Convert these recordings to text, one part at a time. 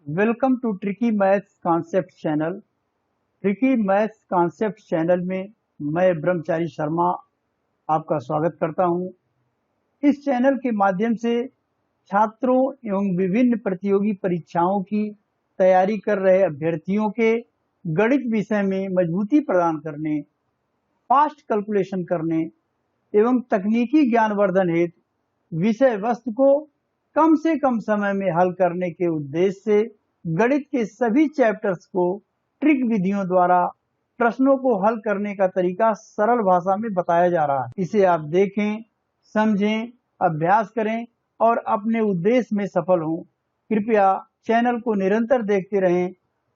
Welcome to tricky maths concept channel. Tricky maths concept channel में मैं ब्रह्मचारी शर्मा आपका स्वागत करता हूं। इस चैनल के माध्यम से छात्रों एवं विभिन्न प्रतियोगी परीक्षाओं की तैयारी कर रहे अभ्यर्थियों के गणित विषय में मजबूती प्रदान करने, फास्ट कैलकुलेशन करने एवं तकनीकी ज्ञानवर्धन हेतु विषय वस्तु को कम से कम समय में हल करने के उद्देश्य से गणित के सभी चैप्टर्स को ट्रिक विधियों द्वारा प्रश्नों को हल करने का तरीका सरल भाषा में बताया जा रहा है। इसे आप देखें, समझें, अभ्यास करें और अपने उद्देश्य में सफल हों। कृपया चैनल को निरंतर देखते रहें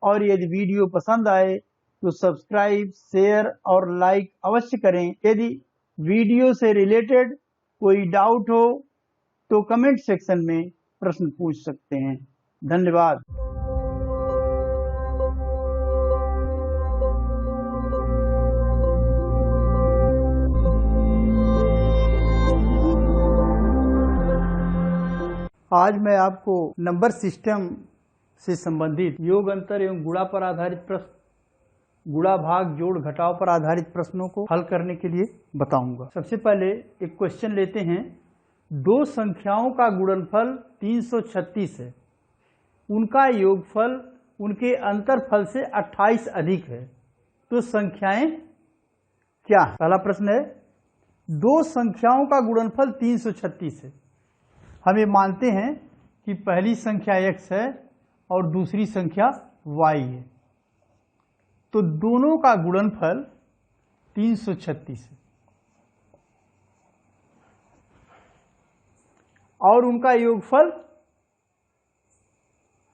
और यदि वीडियो पसंद आए तो सब्सक्राइब, शेयर और लाइक अवश्य करें। यदि वीडियो से रिलेटेड कोई डाउट हो तो कमेंट सेक्शन में प्रश्न पूछ सकते हैं। धन्यवाद। आज मैं आपको नंबर सिस्टम से संबंधित योग, अंतर एवं गुणा पर आधारित प्रश्न, गुणा, भाग, जोड़, घटाव पर आधारित प्रश्नों को हल करने के लिए बताऊंगा। सबसे पहले एक क्वेश्चन लेते हैं। दो संख्याओं का गुणनफल 336 है, उनका योगफल उनके अंतरफल से 28 अधिक है, तो संख्याएं क्या है? पहला प्रश्न है, दो संख्याओं का गुणनफल 336 है। हम ये मानते हैं कि पहली संख्या x है और दूसरी संख्या y है, तो दोनों का गुणनफल 336 है और उनका योगफल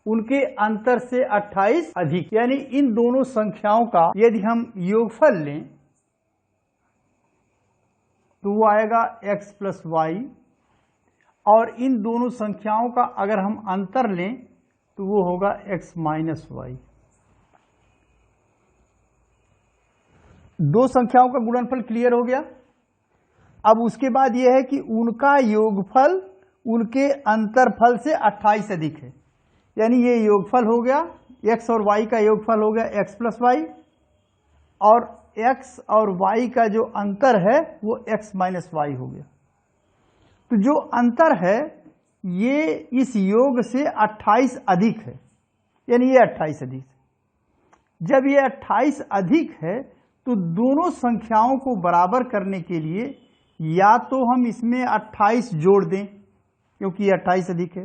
उनके अंतर से 28 अधिक, यानी इन दोनों संख्याओं का यदि हम योगफल लें तो वो आएगा x प्लस वाई, और इन दोनों संख्याओं का अगर हम अंतर लें तो वो होगा x माइनस वाई। दो संख्याओं का गुणनफल क्लियर हो गया। अब उसके बाद यह है कि उनका योगफल उनके अंतरफल से 28 अधिक है, यानी ये योगफल हो गया, x और y का योगफल हो गया x प्लस वाई, और x और y का जो अंतर है वो x माइनस वाई हो गया। तो जो अंतर है ये इस योग से 28 अधिक है, यानी ये 28 अधिक है। जब ये 28 अधिक है तो दोनों संख्याओं को बराबर करने के लिए या तो हम इसमें 28 जोड़ दें क्योंकि ये 28 अधिक है,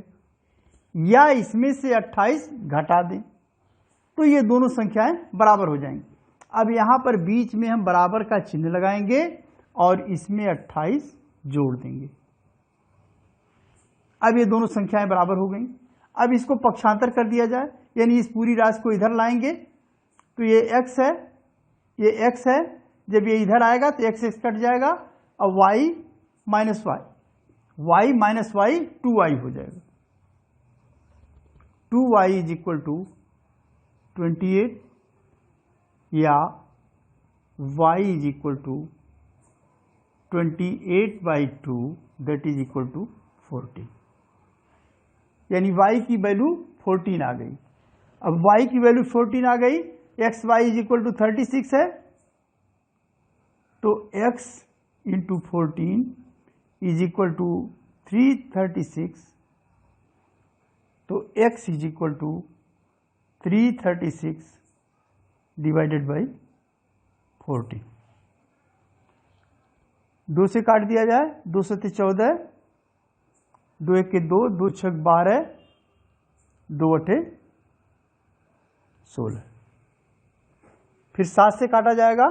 या इसमें से 28 घटा दें, तो ये दोनों संख्याएं बराबर हो जाएंगी। अब यहां पर बीच में हम बराबर का चिन्ह लगाएंगे और इसमें 28 जोड़ देंगे। अब ये दोनों संख्याएं बराबर हो गई। अब इसको पक्षांतर कर दिया जाए, यानी इस पूरी राशि को इधर लाएंगे तो ये x है, ये x है। जब ये इधर आएगा तो x x कट जाएगा और y minus y, y minus y 2y हो जाएगा। 2y इज इक्वल टू 28 या y is equal to 28/2 that is equal to 40, यानी y की वैल्यू 14 आ गई। अब y की वैल्यू 14 आ गई, x y is equal to 36 है, तो x into 14 is equal to 336, तो x is equal to 336 divided by 40। 2 से काट दिया जाए, 2 से 14, 2 1 के 2, 2 6 12, 2 8 16। फिर 7 से काटा जाएगा,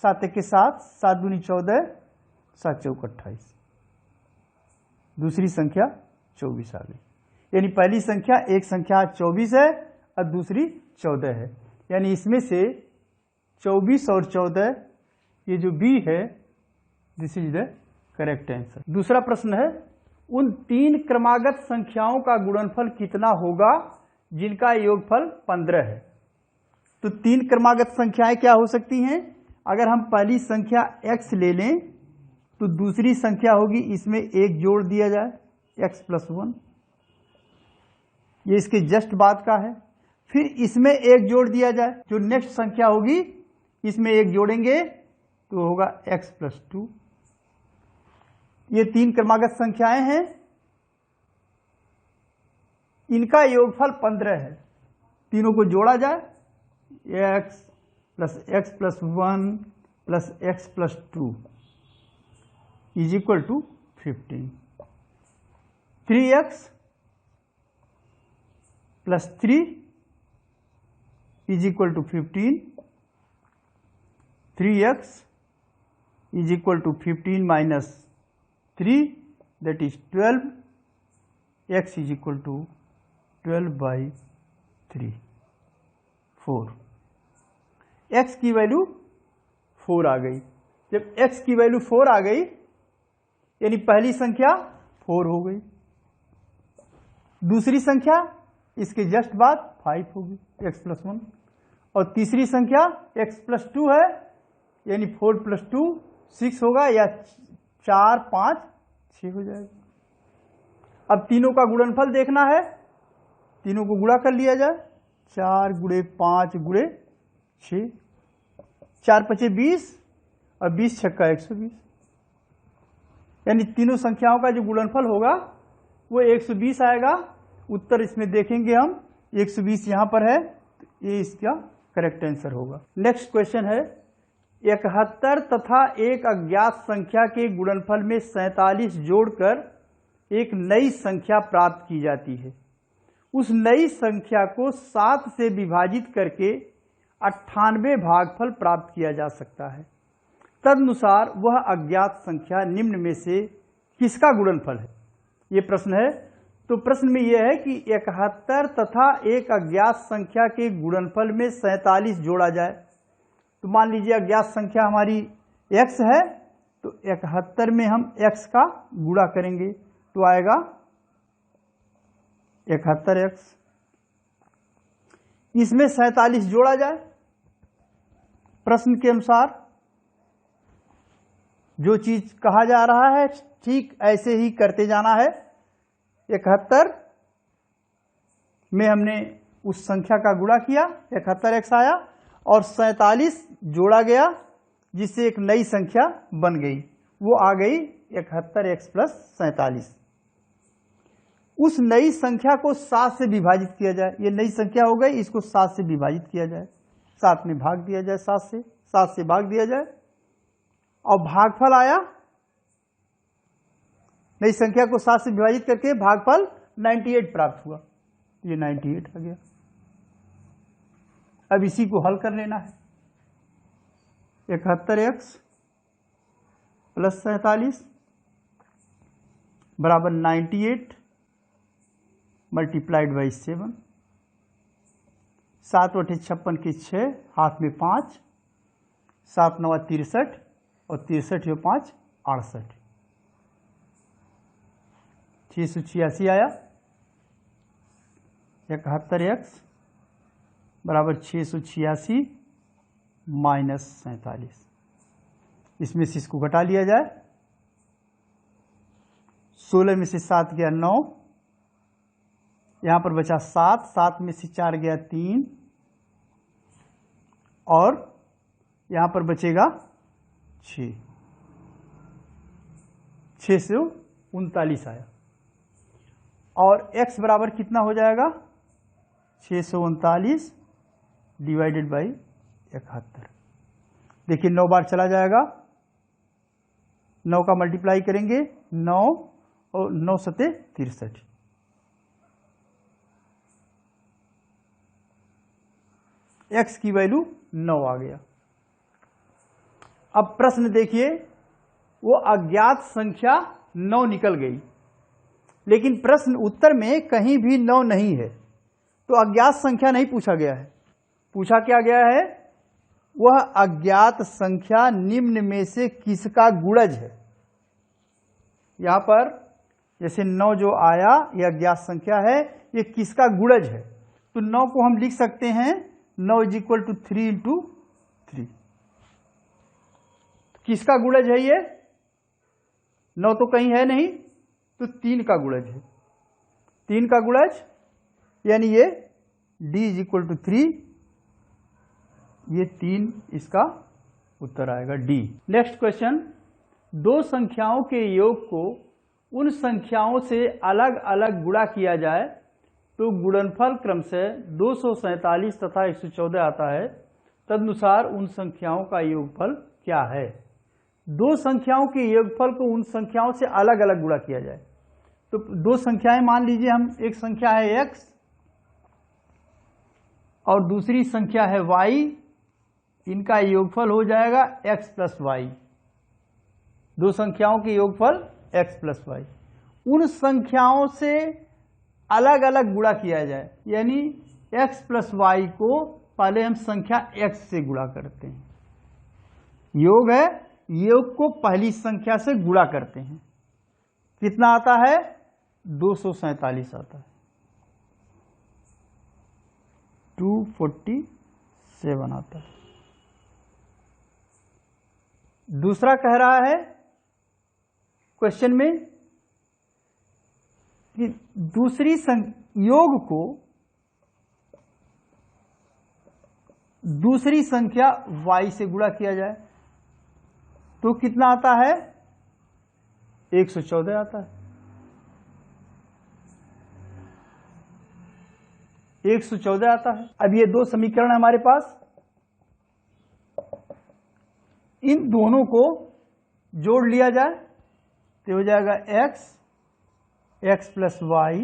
7 1 के 7, 7 दूनी 14, 7 चौक 28। दूसरी संख्या 24 आ गई, यानी पहली संख्या एक संख्या 24 है और दूसरी 14 है, यानी इसमें से 24 और 14 ये जो बी है, this is the correct answer. दूसरा प्रश्न है, उन तीन क्रमागत संख्याओं का गुणनफल कितना होगा जिनका योगफल 15 है? तो तीन क्रमागत संख्याएं क्या हो सकती हैं? अगर हम पहली संख्या x ले लें तो दूसरी संख्या होगी, इसमें एक जोड़ दिया जाए x प्लस 1, ये इसके जस्ट बाद का है। फिर इसमें एक जोड़ दिया जाए, जो नेक्स्ट संख्या होगी इसमें एक जोड़ेंगे तो होगा x प्लस 2। ये 3 क्रमागत संख्याएं हैं, इनका योगफल 15 है। तीनों को जोड़ा जाए, x plus 1 plus x plus 2 is equal to 15। 3x plus 3 is equal to 15। 3x is equal to 15 minus 3 that is 12। x is equal to 12/3 4। x की वैल्यू 4 आ गई। जब x की वैल्यू 4 आ गई यानी पहली संख्या 4 हो गई, दूसरी संख्या इसके जस्ट बाद 5 होगी x प्लस 1, और तीसरी संख्या x प्लस 2 है यानी 4 प्लस 2 6 होगा, या 4 5 6 हो जाएगा। अब तीनों का गुणनफल देखना है, तीनों को गुणा कर लिया जाए। 4 गुणे 5 गुणे 6, 4 पचे 20 और 20 छक्का 120, यानी तीनों संख्याओं का जो गुणनफल होगा वो 120 आएगा। उत्तर इसमें देखेंगे हम, 120 यहां पर है, तो ये इसका करेक्ट आंसर होगा। नेक्स्ट क्वेश्चन है, 71 तथा एक अज्ञात संख्या के गुणनफल में 47 जोड़कर एक नई संख्या प्राप्त की जाती है। उस नई संख्या को 7 से विभाजित करके 98 भागफल प्राप्त किया जा सकता है। तदनुसार वह अज्ञात संख्या निम्न में से किसका गुणनफल है? ये प्रश्न है। तो प्रश्न में यह है कि 71 तथा एक अज्ञात संख्या के गुणनफल में 47 जोड़ा जाए। तो मान लीजिए अज्ञात संख्या हमारी x है, तो 71 में हम x का गुणा करेंगे तो आएगा 71x। इसमें 47 जोड़ा जाए। प्रश्न के अनुसार जो चीज कहा जा रहा है ठीक ऐसे ही करते जाना है। 71 में हमने उस संख्या का गुणा किया, 71x आया, और 47 जोड़ा गया जिससे एक नई संख्या बन गई, वो आ गई 71x प्लस 47। उस नई संख्या को 7 से विभाजित किया जाए। ये नई संख्या हो गई, इसको 7 से विभाजित किया जाए, 7 में भाग दिया जाए, 7 से भाग दिया जाए, और भागफल आया। नई संख्या को 7 से विभाजित करके भागफल 98 प्राप्त हुआ, ये 98 आ गया। अब इसी को हल कर लेना है। 71x प्लस 47 बराबर 98 मल्टीप्लाइड बाई 7। 7 बटे 56 के 6, हाथ में 5, 7 9 63, और 63 और 5 68, 686 आया। 71x बराबर 686 माइनस 47। इसमें से इसको घटा लिया जाए। 16 में से 7 गया 9, यहां पर बचा 7, 7 में से 4 गया 3, और यहां पर बचेगा 6, 6 से 39 आया। और x बराबर कितना हो जाएगा? 639 डिवाइडेड बाई 71। देखिए 9 बार चला जाएगा, 9 का मल्टीप्लाई करेंगे 9 और 9 सते 63। x की वैल्यू 9 आ गया। अब प्रश्न देखिए, वो अज्ञात संख्या 9 निकल गई, लेकिन प्रश्न उत्तर में कहीं भी 9 नहीं है, तो अज्ञात संख्या नहीं पूछा गया है। पूछा क्या गया है? वह अज्ञात संख्या निम्न में से किसका गुणज है। यहां पर जैसे 9 जो आया, यह अज्ञात संख्या है, ये किसका गुणज है। तो 9 को हम लिख सकते हैं 9 इज इक्वल टू 3 इंटू 3। किसका गुणज है ये? 9 तो कहीं है नहीं, तो 3 का गुणज है। 3 का गुणज यानी ये d इज इक्वल टू 3, ये 3 इसका उत्तर आएगा डी। नेक्स्ट क्वेश्चन, दो संख्याओं के योग को उन संख्याओं से अलग अलग गुणा किया जाए तो गुणनफल क्रमशः 247 तथा 114 आता है, तदनुसार उन संख्याओं का योगफल क्या है। दो संख्याओं के योगफल को उन संख्याओं से अलग अलग गुणा किया जाए, तो दो संख्याएं मान लीजिए हम, एक संख्या है x और दूसरी संख्या है y, इनका योगफल हो जाएगा x प्लस वाई। दो संख्याओं के योगफल x प्लस वाई, उन संख्याओं से अलग अलग गुणा किया जाए, यानी x प्लस वाई को पहले हम संख्या x से गुणा करते हैं। योग है, योग को पहली संख्या से गुणा करते हैं, कितना आता है 247 आता है, 247 आता है। दूसरा कह रहा है क्वेश्चन में कि दूसरी योग को दूसरी संख्या y से गुणा किया जाए तो कितना आता है 114 आता है, 114 आता है। अब ये दो समीकरण है हमारे पास, इन दोनों को जोड़ लिया जाए तो हो जाएगा x plus y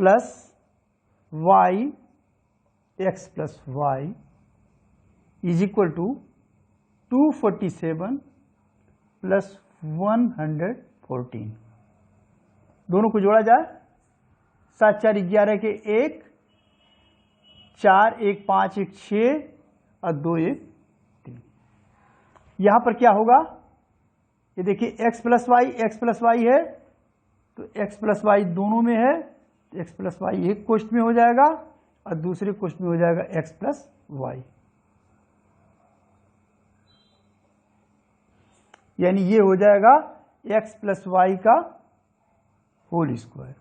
plus y x plus Y is equal to 247 plus 114। दोनों को जोड़ा जाए, 7 4 11 के 1, 4 1 5 1 6 और 2 1 3। यहां पर क्या होगा, ये देखिए x प्लस वाई है तो x प्लस वाई दोनों में है, तो x प्लस वाई एक कोष्ठ में हो जाएगा और दूसरे कोष्ठ में हो जाएगा x प्लस वाई, यानी ये हो जाएगा x प्लस वाई का whole square.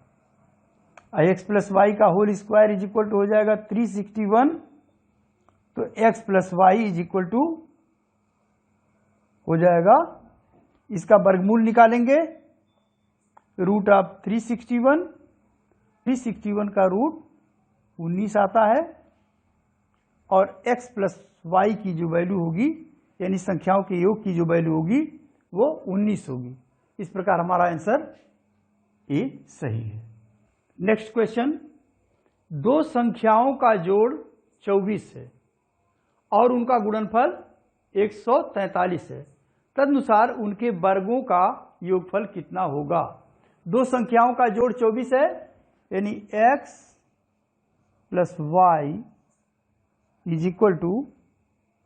x plus Y का whole square is equal to हो जाएगा 361, तो x plus Y is equal to हो जाएगा, इसका वर्गमूल निकालेंगे, रूट ऑफ 361, 361 का रूट 19 आता है और x प्लस वाई की जो वैल्यू होगी, यानी संख्याओं के योग की जो वैल्यू होगी वो 19 होगी। इस प्रकार हमारा आंसर ए सही है। नेक्स्ट क्वेश्चन, दो संख्याओं का जोड़ 24 है और उनका गुणनफल 143 है, तदनुसार उनके वर्गों का योगफल कितना होगा। दो संख्याओं का जोड़ 24 है, यानी x plus Y is equal to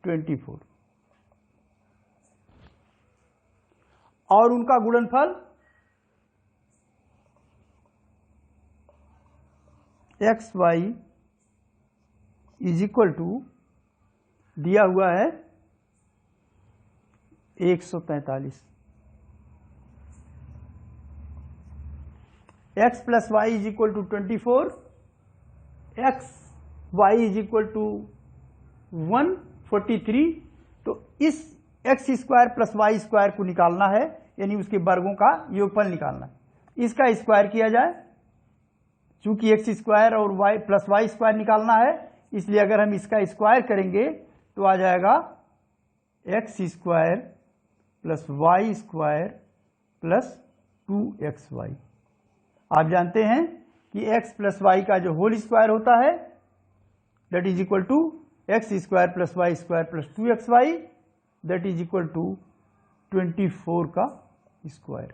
24 और उनका गुणनफल x y is equal to दिया हुआ है 143। X plus Y is equal to 24, x y is equal to 143, तो इस x square plus y square को निकालना है, यानी उसके वर्गों का योगफल निकालना है। इसका स्क्वायर किया जाए, चूंकि एक्स स्क्वायर और वाई प्लस वाई स्क्वायर निकालना है, इसलिए अगर हम इसका स्क्वायर करेंगे तो आ जाएगा x square plus y square plus 2xy। आप जानते हैं कि x प्लस वाई का जो होल स्क्वायर होता है that is equal to x square plus y square plus 2xy, that is equal to 24 का स्क्वायर।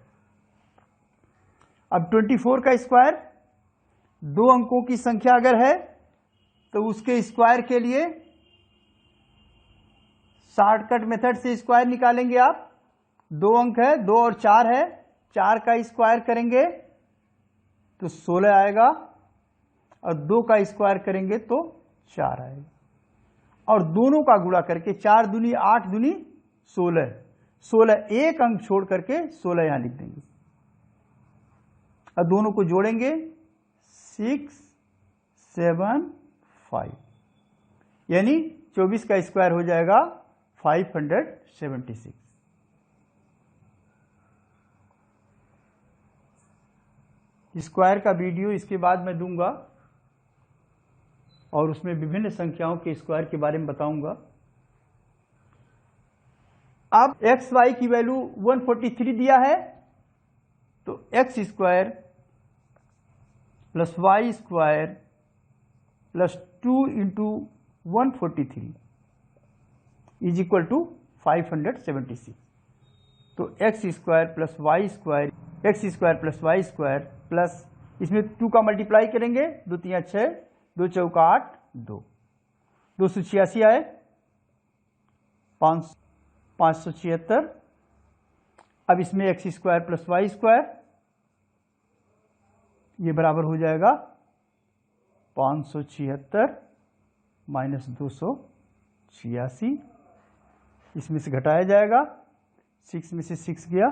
अब 24 का स्क्वायर, दो अंकों की संख्या अगर है तो उसके स्क्वायर के लिए शॉर्टकट मेथड से स्क्वायर निकालेंगे आप। दो अंक है, 2 और 4 है, 4 का स्क्वायर करेंगे तो 16 आएगा और 2 का स्क्वायर करेंगे तो 4 आएगा, और दोनों का गुणा करके 4 दूनी 8 दूनी 16, 16 एक अंक छोड़ करके 16 यहां लिख देंगे और दोनों को जोड़ेंगे 6 575, यानी 24 का स्क्वायर हो जाएगा 576। स्क्वायर का वीडियो इसके बाद मैं दूंगा और उसमें विभिन्न संख्याओं के स्क्वायर के बारे में बताऊंगा। अब एक्स वाई की वैल्यू 143 दिया है, तो x square plus y square plus 2 into 143 is equal to 576। तो x square plus y square, x square plus y square plus, इसमें 2 का मल्टीप्लाई करेंगे, 2 3 6, 2 चौका 8, 286 आए, 576। अब इसमें x square plus y square, ये बराबर हो जाएगा 576 माइनस 286, इसमें से घटाया जाएगा, 6 में से 6 गया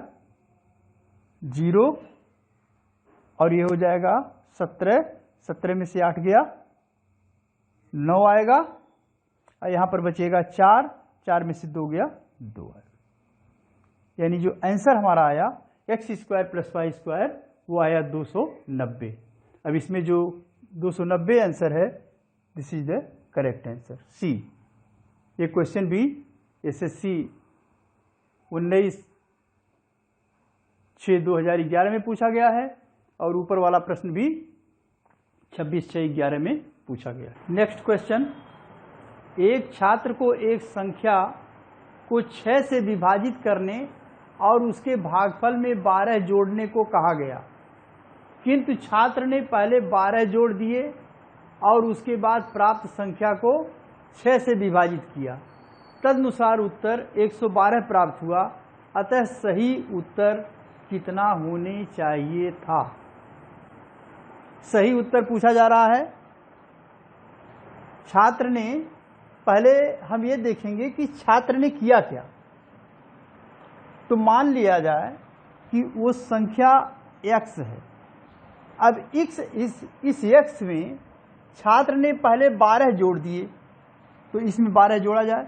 0, और ये हो जाएगा 17, 17 में से 8 गया 9 आएगा, और यहां पर बचेगा 4, 4 में से 2 गया 2 आएगा। यानी जो आंसर हमारा आया x square plus y square वो आया 290। अब इसमें जो 290 आंसर है, this is the correct answer C. ये क्वेश्चन भी एसएससी 19/6/2011 में पूछा गया है, और ऊपर वाला प्रश्न भी 26/6/11 में पूछा गया है। नेक्स्ट क्वेश्चन, एक छात्र को एक संख्या को 6 से विभाजित करने और उसके भागफल में 12 जोड़ने को कहा गया, किंतु छात्र ने पहले 12 जोड़ दिए और उसके बाद प्राप्त संख्या को 6 से विभाजित किया, तदनुसार उत्तर 112 प्राप्त हुआ, अतः सही उत्तर कितना होने चाहिए था। सही उत्तर पूछा जा रहा है। छात्र ने, पहले हम ये देखेंगे कि छात्र ने किया क्या। तो मान लिया जाए कि वो संख्या x है। अब इस x में छात्र ने पहले 12 जोड़ दिए, तो इसमें 12 जोड़ा जाए,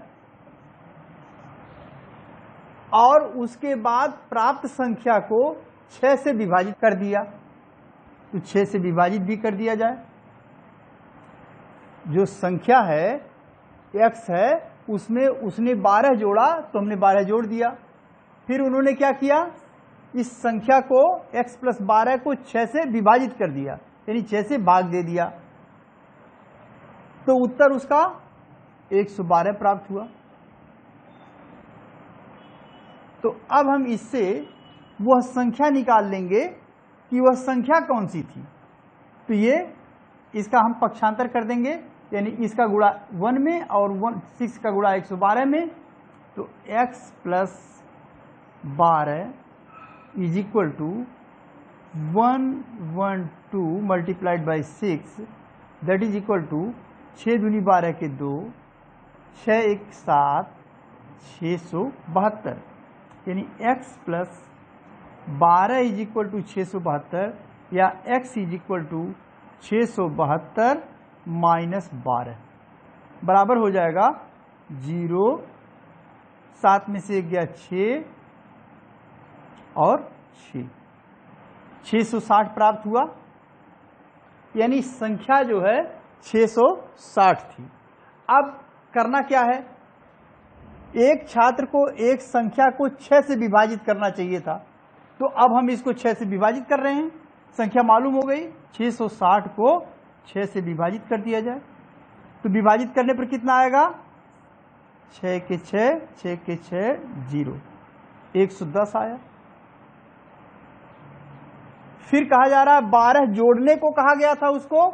और उसके बाद प्राप्त संख्या को 6 से विभाजित कर दिया, तो 6 से विभाजित भी कर दिया जाए। जो संख्या है x है, उसमें उसने 12 जोड़ा, तो हमने 12 जोड़ दिया। फिर उन्होंने क्या किया, इस संख्या को x प्लस 12 को 6 से विभाजित कर दिया, यानी 6 से भाग दे दिया, तो उत्तर उसका 112 प्राप्त हुआ। तो अब हम इससे वह संख्या निकाल लेंगे कि वह संख्या कौन सी थी। तो ये इसका हम पक्षांतर कर देंगे, यानी इसका गुणा 1 में और 6 का गुणा 112 में, तो x plus 12 is equal to 112 multiplied by 6, that is equal to 6 दूनी 12 के 2, 6 1 7, 672, यानी x plus 12 is equal to 672, या x is equal to 672 minus 12 बराबर हो जाएगा 0, 7 में से 1 गया 6 और 6, 660 प्राप्त हुआ, यानी संख्या जो है 660 थी। अब करना क्या है, एक छात्र को एक संख्या को 6 से विभाजित करना चाहिए था, तो अब हम इसको 6 से विभाजित कर रहे हैं। संख्या मालूम हो गई, 660 को 6 से विभाजित कर दिया जाए, तो विभाजित करने पर कितना आएगा, 6 के 6, 6 के 6 0, 110 आया। फिर कहा जा रहा है 12 जोड़ने को कहा गया था, उसको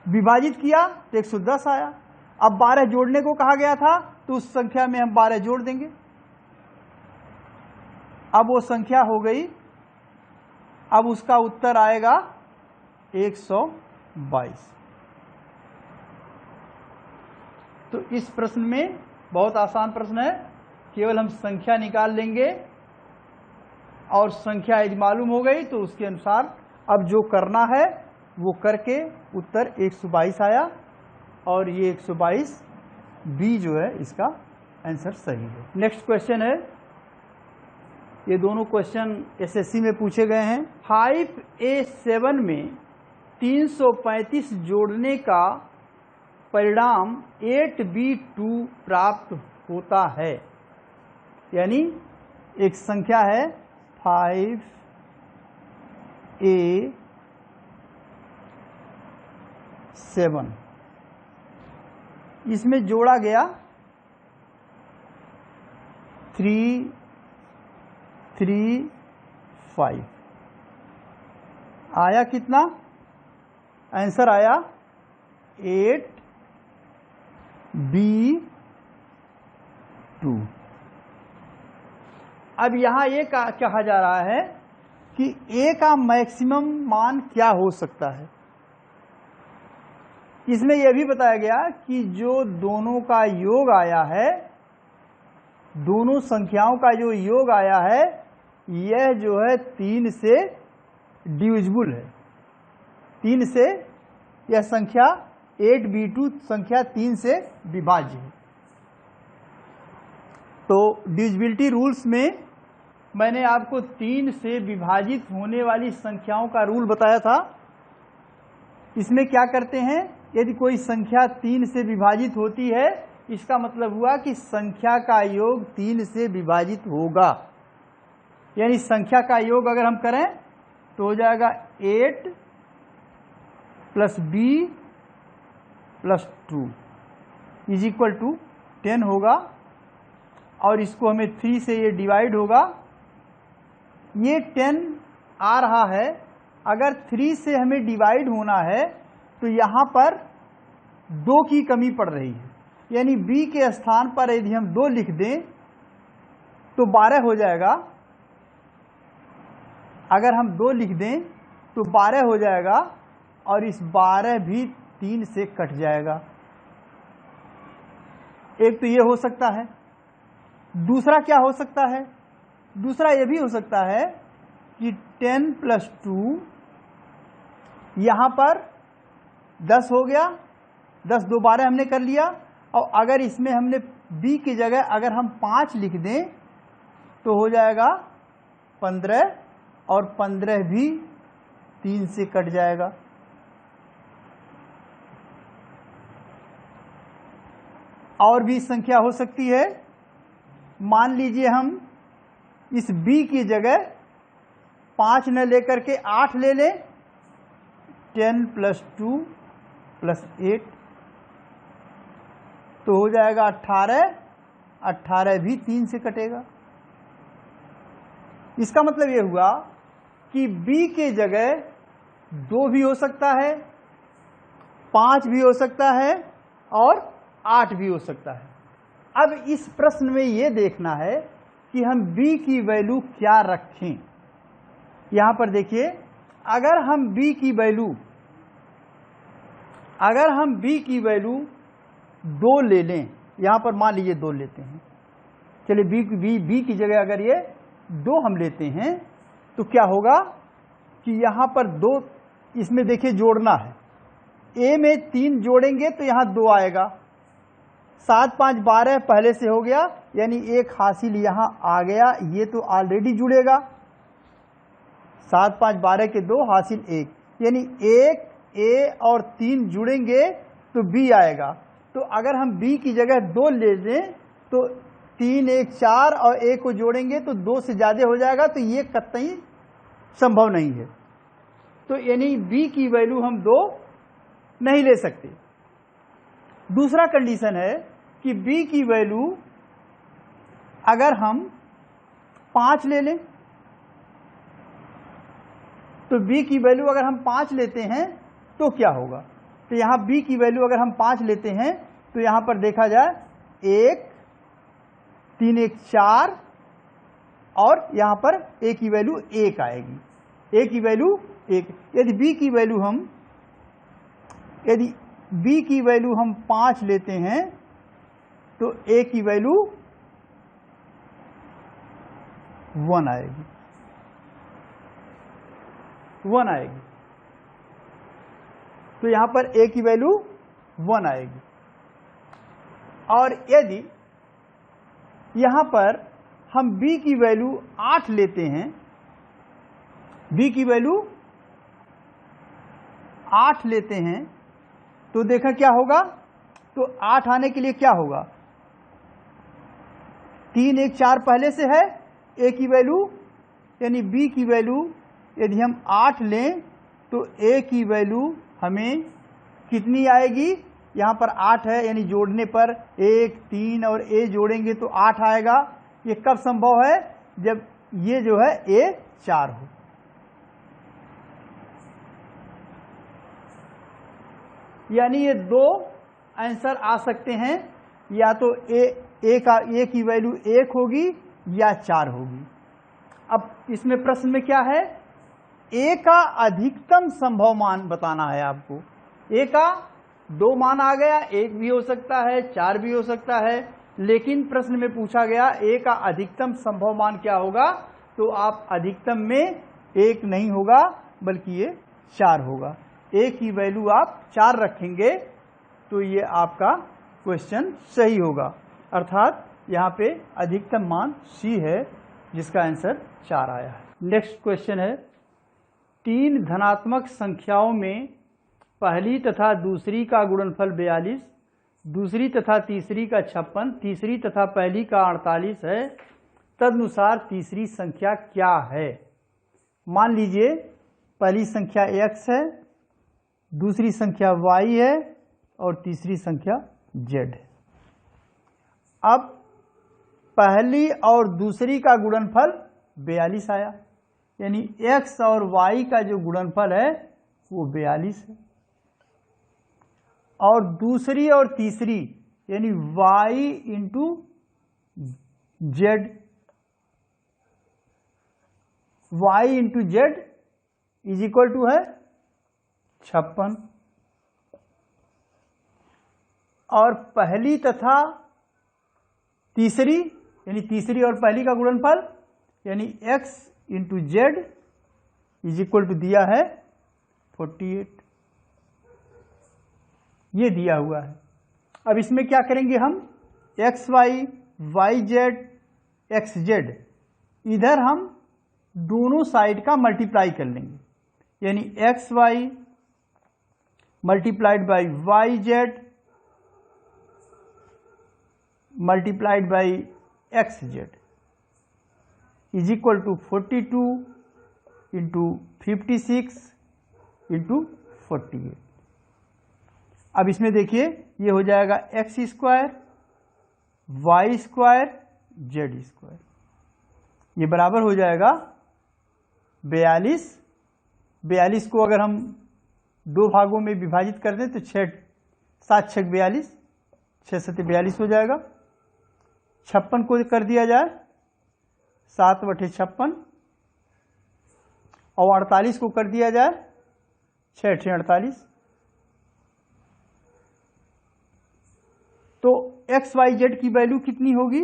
विभाजित किया तो 110 आया। अब 12 जोड़ने को कहा गया था, तो उस संख्या में हम 12 जोड़ देंगे, अब वो संख्या हो गई, अब उसका उत्तर आएगा 122। तो इस प्रश्न में बहुत आसान प्रश्न है, केवल हम संख्या निकाल लेंगे और संख्या यदि मालूम हो गई तो उसके अनुसार अब जो करना है वो करके उत्तर 122 आया और ये 122 बी जो है इसका आंसर सही है। नेक्स्ट क्वेश्चन है, ये दोनों क्वेश्चन एसएससी में पूछे गए हैं। 5A7 में 335 जोड़ने का परिणाम 8B2 प्राप्त होता है। यानी एक संख्या है 5A7, इसमें जोड़ा गया 3, 3, 5, आया कितना? आंसर आया 8B2। अब यहां ये कहा जा रहा है कि A का मैक्सिमम मान क्या हो सकता है। इसमें यह भी बताया गया कि जो दोनों का योग आया है, दोनों संख्याओं का जो योग आया है, यह जो है 3 से डिविजिबल है। 3 से यह संख्या 8B2 संख्या 3 से विभाज्य है। तो डिविजिबिलिटी रूल्स में मैंने आपको 3 से विभाजित होने वाली संख्याओं का रूल बताया था। इसमें क्या करते हैं, यदि कोई संख्या 3 से विभाजित होती है, इसका मतलब हुआ कि संख्या का योग 3 से विभाजित होगा। यानी संख्या का योग अगर हम करें तो हो जाएगा 8 + B + 2 = 10 होगा, और इसको हमें 3 से ये डिवाइड होगा। ये 10 आ रहा है, अगर 3 से हमें डिवाइड होना है तो यहाँ पर 2 की कमी पड़ रही है। यानी B के स्थान पर यदि हम 2 लिख दें तो 12 हो जाएगा। अगर हम 2 लिख दें तो 12 हो जाएगा, और इस 12 भी 3 से कट जाएगा। एक तो ये हो सकता है। दूसरा क्या हो सकता है? दूसरा ये भी हो सकता है कि 10 + 2 यहाँ पर 10 हो गया, 10 2 12 हमने कर लिया, और अगर इसमें हमने B की जगह अगर हम 5 लिख दें तो हो जाएगा 15, और 15 भी 3 से कट जाएगा। और भी संख्या हो सकती है। मान लीजिए हम इस B की जगह 5 न लेकर के 8 ले लें, 10 + 2 + 8 तो हो जाएगा 18, 18 भी 3 से कटेगा। इसका मतलब यह हुआ कि B की जगह 2 भी हो सकता है, 5 भी हो सकता है, और 8 भी हो सकता है। अब इस प्रश्न में यह देखना है कि हम B की वैल्यू क्या रखें। यहां पर देखिए, अगर हम B की वैल्यू 2 ले लें, यहां पर मान लीजिए 2 लेते हैं, चलिए B की जगह अगर ये 2 हम लेते हैं तो क्या होगा कि यहां पर 2, इसमें देखिए जोड़ना है। A में 3 जोड़ेंगे तो यहां 2 आएगा, 7 5 12 पहले से हो गया, यानी 1 हासिल यहां आ गया, ये तो ऑलरेडी जुड़ेगा। 7 5 12 के 2 हासिल 1, यानी 1 A और 3 जुड़ेंगे तो B आएगा। तो अगर हम B की जगह 2 ले लें तो 3 1 4 और A को जोड़ेंगे तो 2 से ज़्यादा हो जाएगा, तो ये कतई संभव नहीं है। तो यानी B की वैल्यू हम 2 नहीं ले सकते। दूसरा कंडीशन है कि B की वैल्यू अगर हम 5 ले लें, तो B की वैल्यू अगर हम 5 लेते हैं तो क्या होगा। तो यहां B की वैल्यू अगर हम 5 लेते हैं तो यहां पर देखा जाए 1 3 1 4, और यहां पर A की वैल्यू 1 आएगी। A की वैल्यू 1। यदि B की वैल्यू हम 5 लेते हैं तो A की वैल्यू 1 आएगी, 1 आएगी। तो यहां पर a की वैल्यू 1 आएगी। और यदि यहां पर हम b की वैल्यू 8 लेते हैं, b की वैल्यू 8 लेते हैं, तो देखा क्या होगा, तो 8 आने के लिए क्या होगा, 3 1 4 पहले से है, a की वैल्यू यानी b की वैल्यू यदि हम 8 लें तो a की वैल्यू हमें कितनी आएगी, यहां पर 8 है यानी जोड़ने पर 1 3 और a जोड़ेंगे तो 8 आएगा। ये कब संभव है, जब ये जो है a 4 हो। यानी ये दो आंसर आ सकते हैं, या तो a की वैल्यू 1 होगी या 4 होगी। अब इसमें प्रश्न में क्या है, a का अधिकतम संभव मान बताना है आपको। a का 2 मान आ गया, 1 भी हो सकता है 4 भी हो सकता है, लेकिन प्रश्न में पूछा गया a का अधिकतम संभव मान क्या होगा, तो आप अधिकतम में 1 नहीं होगा बल्कि ये 4 होगा। a की वैल्यू आप 4 रखेंगे तो ये आपका क्वेश्चन सही होगा, अर्थात यहाँ पे अधिकतम मान c है जिसका आंसर 4 आया है। नेक्स्ट क्वेश्चन है, 3 धनात्मक संख्याओं में पहली तथा दूसरी का गुणनफल 42, दूसरी तथा तीसरी का 56, तीसरी तथा पहली का 48 है, तदनुसार तीसरी संख्या क्या है। मान लीजिए पहली संख्या x है, दूसरी संख्या y है और तीसरी संख्या z है। अब पहली और दूसरी का गुणनफल 42 आया, यानी x और y का जो गुणनफल है वो 42 है, और दूसरी और तीसरी यानी y into z, y into z is equal to है 56, और पहली तथा तीसरी यानी तीसरी और पहली का गुणनफल यानी x into z is equal to दिया है 48, ये दिया हुआ है। अब इसमें क्या करेंगे हम, x y y z x z, इधर हम दोनों साइड का मल्टीप्लाई कर लेंगे, यानी x y multiplied by y z multiplied by x z is equal to 42 into 56 into 48। अब इसमें देखिए ये हो जाएगा x square y square z square, ये बराबर हो जाएगा 42। 42 को अगर हम दो भागों में विभाजित कर दें तो 7 6 42, 6 7 42 हो जाएगा। 56 को कर दिया जाए 7 बटे 56, और 48 को कर दिया जाए 6 6 48, तो एक्स वाई जेड की वैल्यू कितनी होगी,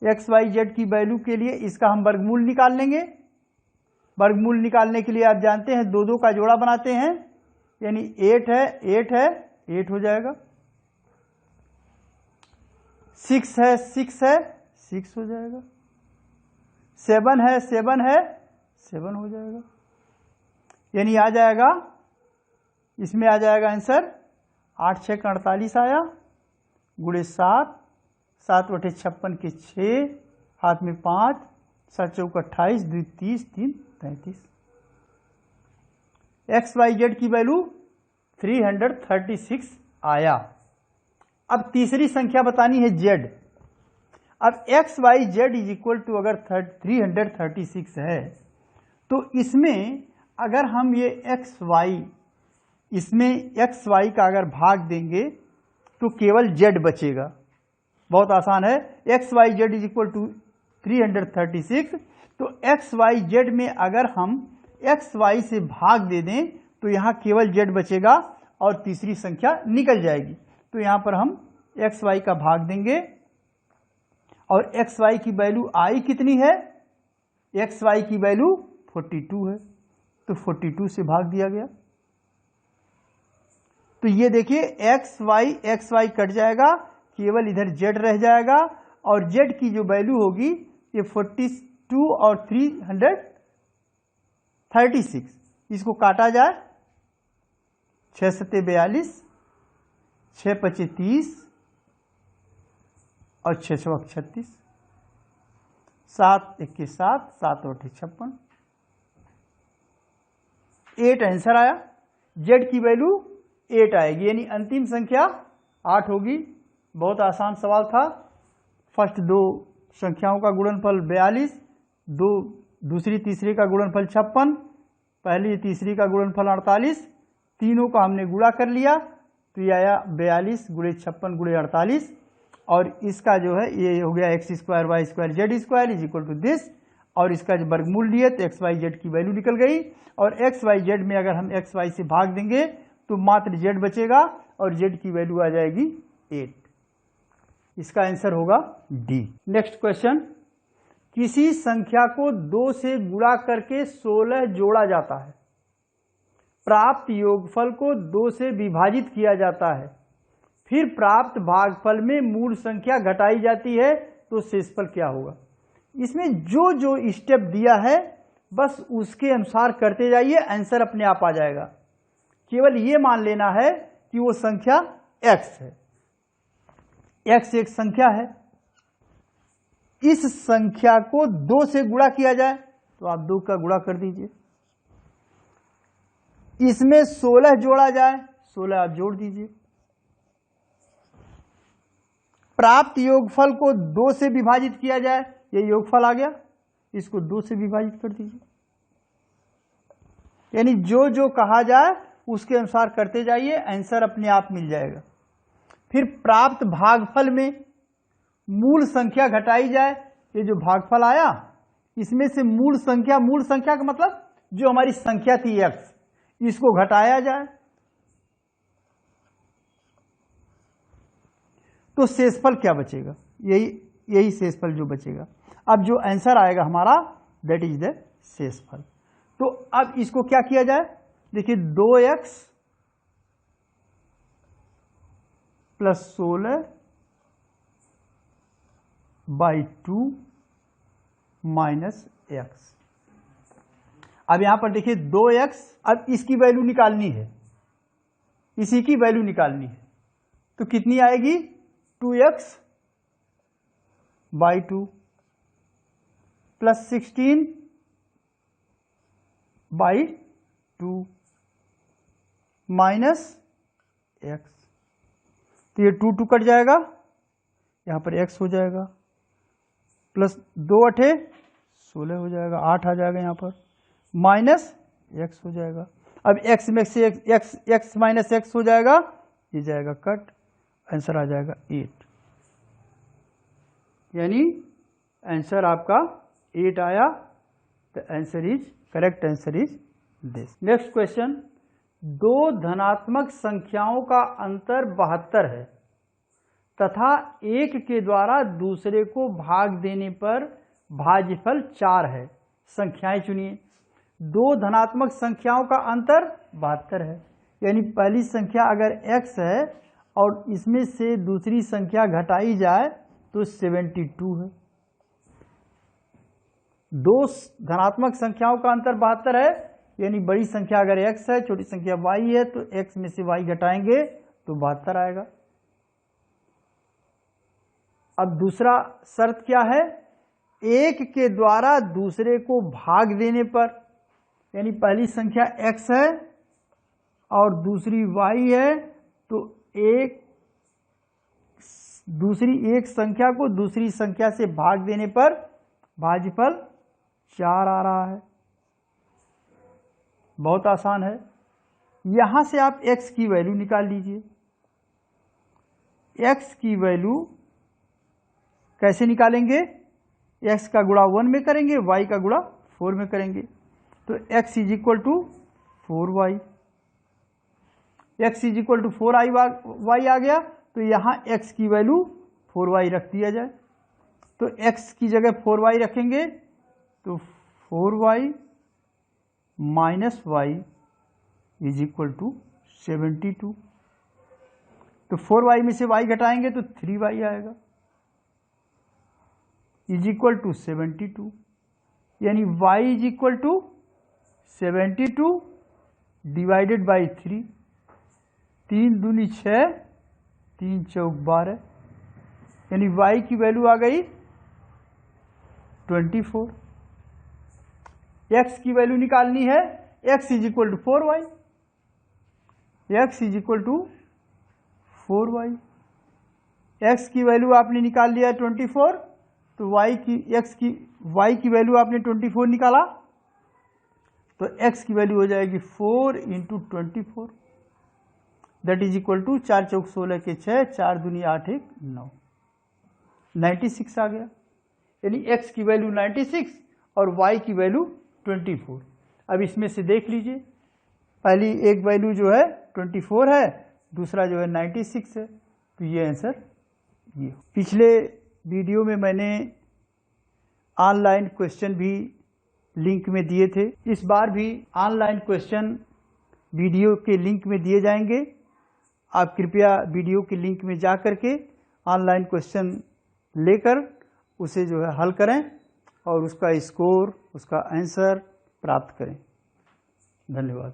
एक्स वाई जेड की वैल्यू के लिए इसका हम वर्गमूल निकाल लेंगे। वर्गमूल निकालने के लिए आप जानते हैं 2 2 का जोड़ा बनाते हैं, यानी 8 है 8 है 8 हो जाएगा, 6 है 6 है 6 हो जाएगा, 7 है 7 है 7 हो जाएगा, यानी आ जाएगा, इसमें आ जाएगा आंसर 8 6 48 आया, गुणे 7, 7 बटे 56 के 6, हाथ में 5, 7 चौक 28, 2 30, 3 33। एक्स वाई जेड की वैल्यू 336 आया। अब तीसरी संख्या बतानी है जेड। अब x y z is equal to अगर 336 है तो इसमें अगर हम ये एक्स वाई, इसमें एक्स वाई का अगर भाग देंगे तो केवल जेड बचेगा। बहुत आसान है, x y z is equal to 336, तो एक्स वाई जेड में अगर हम एक्स वाई से भाग दे दें तो यहाँ केवल जेड बचेगा और तीसरी संख्या निकल जाएगी। तो यहाँ पर हम एक्स वाई का भाग देंगे, और एक्स वाई की वैल्यू आई कितनी है, एक्स वाई की वैल्यू 42 है, तो 42 से भाग दिया गया। तो ये देखिए एक्स वाई कट जाएगा, केवल इधर जेड रह जाएगा और जेड की जो वैल्यू होगी ये 42 और 336, इसको काटा जाए 6 सत्ते 42, 6 पचे 30 और 6 छक 36, 7 1 7, 7 8 56, 8 आंसर आया। जेड की वैल्यू 8 आएगी, यानी अंतिम संख्या 8 होगी। बहुत आसान सवाल था। फर्स्ट दो संख्याओं का गुणनफल 42, दूसरी तीसरी का गुणनफल 56, पहली तीसरी का गुणनफल 48, तीनों का हमने गुणा कर लिया तो ये आया 42 गुणे 56 गुणे 48, और इसका जो है ये हो गया x square y square z square is equal to this, और इसका जो वर्गमूल लिए तो एक्स वाई जेड की वैल्यू निकल गई, और एक्स वाई जेड में अगर हम एक्स वाई से भाग देंगे तो मात्र जेड बचेगा और जेड की वैल्यू आ जाएगी 8। इसका आंसर होगा डी। नेक्स्ट क्वेश्चन, किसी संख्या को 2 से गुणा करके 16 जोड़ा जाता है, प्राप्त योगफल को 2 से विभाजित किया जाता है, फिर प्राप्त भागफल में मूल संख्या घटाई जाती है, तो शेषफल क्या होगा। इसमें जो जो स्टेप दिया है बस उसके अनुसार करते जाइए, आंसर अपने आप आ जाएगा। केवल ये मान लेना है कि वो संख्या x है, x एक संख्या है, इस संख्या को 2 से गुणा किया जाए तो आप 2 का गुणा कर दीजिए, इसमें 16 जोड़ा जाए, 16 आप जोड़ दीजिए, प्राप्त योगफल को 2 से विभाजित किया जाए, ये योगफल आ गया, इसको 2 से विभाजित कर दीजिए। यानी जो जो कहा जाए उसके अनुसार करते जाइए, आंसर अपने आप मिल जाएगा। फिर प्राप्त भागफल में मूल संख्या घटाई जाए, ये जो भागफल आया इसमें से मूल संख्या का मतलब जो हमारी संख्या थी x, इसको घटाया जाए तो शेषफल क्या बचेगा, यही शेषफल जो बचेगा। अब जो आंसर आएगा हमारा दैट इज द शेषफल। तो अब इसको क्या किया जाए, देखिए 2x plus 16 by 2 minus x। अब यहां पर देखिए 2x, अब इसकी वैल्यू निकालनी है, इसी की वैल्यू निकालनी है, तो कितनी आएगी 2x by 2 plus 16 by 2 minus x। तो ये 2 2 कट जाएगा, यहां पर x हो जाएगा, प्लस 2 8 16 हो जाएगा, 8 आ जाएगा यहां पर, माइनस x हो जाएगा। अब x में से x माइनस x हो जाएगा, ये जाएगा कट, आंसर आ जाएगा 8। यानी आंसर आपका 8 आया, the answer is correct, answer is this. Next question, 2 धनात्मक संख्याओं का अंतर 72 है तथा एक के द्वारा दूसरे को भाग देने पर भाज्यफल 4 है, संख्याएं चुनिए। 2 धनात्मक संख्याओं का अंतर 72 है, यानी पहली संख्या अगर x है और इसमें से दूसरी संख्या घटाई जाए तो 72 है। 2 धनात्मक संख्याओं का अंतर 72 है, यानी बड़ी संख्या अगर x है, छोटी संख्या y है, तो x में से y घटाएंगे तो 72 आएगा। अब दूसरा शर्त क्या है, एक के द्वारा दूसरे को भाग देने पर, यानी पहली संख्या x है और दूसरी y है, तो एक संख्या को दूसरी संख्या से भाग देने पर भाज्यफल 4 आ रहा है। बहुत आसान है। यहां से आप x की वैल्यू निकाल लीजिए। x की वैल्यू कैसे निकालेंगे, x का गुणा 1 में करेंगे, y का गुणा 4 में करेंगे, तो x is equal to 4y, x is equal to 4y आ गया, तो यहां x की वैल्यू 4y रख दिया जाए, तो x की जगह 4y रखेंगे तो 4y minus y is equal to 72। तो 4y में से y घटाएंगे तो 3y आएगा, इज इक्वल टू 72, यानी y is equal to 72 divided by 3, 3 दूनी 6, 3 चौक 12, यानी y की वैल्यू आ गई 24। x की वैल्यू निकालनी है, x is equal to 4y, x is equal to 4y, x की वैल्यू आपने निकाल लिया 24, तो y की वैल्यू आपने 24 निकाला, तो x की वैल्यू हो जाएगी 4 into 24, that is equal to 4 चौक 16 के 6, 4 दूनी 8 1 9, 96 आ गया। यानी x की वैल्यू 96 और y की वैल्यू 24। अब इसमें से देख लीजिए, पहली एक वैल्यू जो है 24 है, दूसरा जो है 96 है, तो ये आंसर ये। पिछले वीडियो में मैंने ऑनलाइन क्वेश्चन भी लिंक में दिए थे, इस बार भी ऑनलाइन क्वेश्चन वीडियो के लिंक में दिए जाएंगे। आप कृपया वीडियो के लिंक में जा कर के ऑनलाइन क्वेश्चन लेकर उसे जो है हल करें और उसका स्कोर, उसका आंसर प्राप्त करें। धन्यवाद।